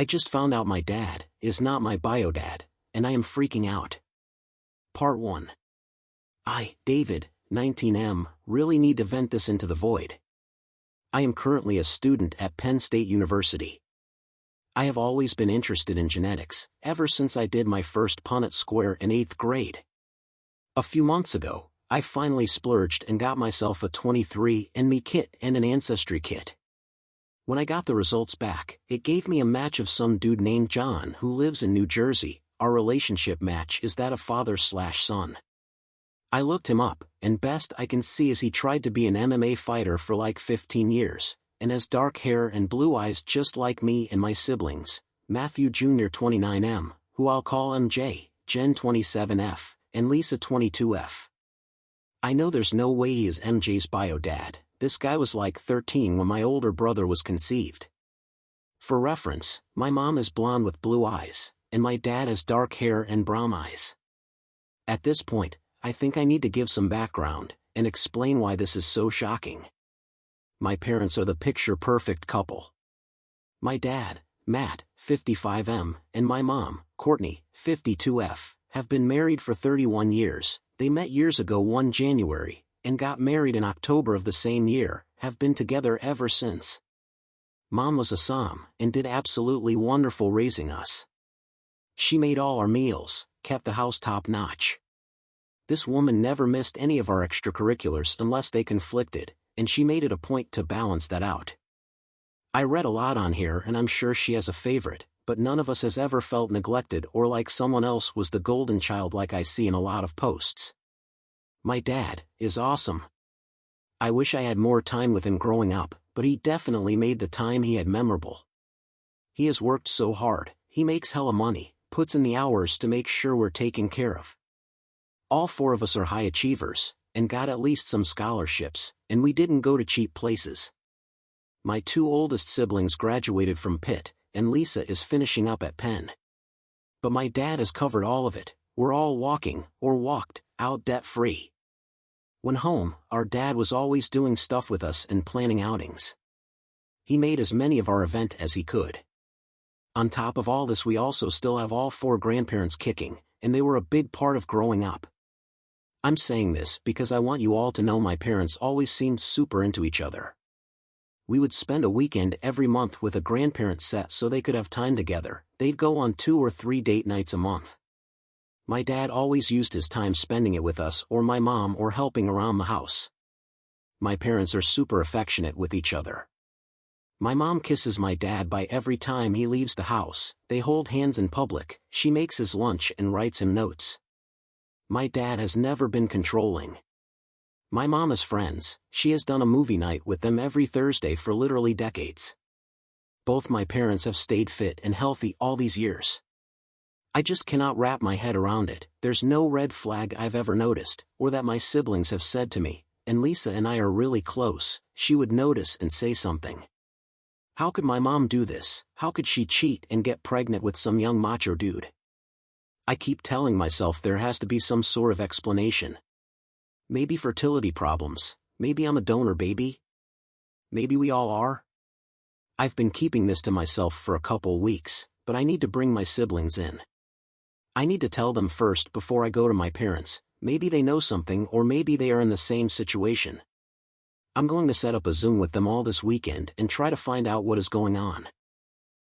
I just found out my dad is not my bio dad, and I am freaking out. Part 1. I, David, 19M, really need to vent this into the void. I am currently a student at Penn State University. I have always been interested in genetics, ever since I did my first Punnett square in 8th grade. A few months ago, I finally splurged and got myself a 23andMe kit and an Ancestry kit. When I got the results back, it gave me a match of some dude named John who lives in New Jersey. Our relationship match is that of father/son. I looked him up, and best I can see is he tried to be an MMA fighter for like 15 years, and has dark hair and blue eyes just like me and my siblings, Matthew Jr. 29M, who I'll call MJ, Jen 27F, and Lisa 22F. I know there's no way he is MJ's bio dad. This guy was like 13 when my older brother was conceived. For reference, my mom is blonde with blue eyes, and my dad has dark hair and brown eyes. At this point, I think I need to give some background, and explain why this is so shocking. My parents are the picture-perfect couple. My dad, Matt, 55M, and my mom, Courtney, 52F, have been married for 31 years. They met years ago one January, and got married in October of the same year, have been together ever since. Mom was a som, and did absolutely wonderful raising us. She made all our meals, kept the house top-notch. This woman never missed any of our extracurriculars unless they conflicted, and she made it a point to balance that out. I read a lot on here and I'm sure she has a favorite, but none of us has ever felt neglected or like someone else was the golden child like I see in a lot of posts. My dad is awesome. I wish I had more time with him growing up, but he definitely made the time he had memorable. He has worked so hard, he makes hella money, puts in the hours to make sure we're taken care of. All 4 of us are high achievers, and got at least some scholarships, and we didn't go to cheap places. My 2 oldest siblings graduated from Pitt, and Lisa is finishing up at Penn. But my dad has covered all of it. We're all walking, or walked, out debt-free. When home, our dad was always doing stuff with us and planning outings. He made as many of our event as he could. On top of all this, we also still have all 4 grandparents kicking, and they were a big part of growing up. I'm saying this because I want you all to know my parents always seemed super into each other. We would spend a weekend every month with a grandparent set so they could have time together. They'd go on 2 or 3 date nights a month. My dad always used his time spending it with us or my mom or helping around the house. My parents are super affectionate with each other. My mom kisses my dad by every time he leaves the house. They hold hands in public. She makes his lunch and writes him notes. My dad has never been controlling. My mom is friends. She has done a movie night with them every Thursday for literally decades. Both my parents have stayed fit and healthy all these years. I just cannot wrap my head around it. There's no red flag I've ever noticed, or that my siblings have said to me, and Lisa and I are really close. She would notice and say something. How could my mom do this? How could she cheat and get pregnant with some young macho dude? I keep telling myself there has to be some sort of explanation. Maybe fertility problems. Maybe I'm a donor baby. Maybe we all are. I've been keeping this to myself for a couple weeks, but I need to bring my siblings in. I need to tell them first before I go to my parents. Maybe they know something or maybe they are in the same situation. I'm going to set up a Zoom with them all this weekend and try to find out what is going on.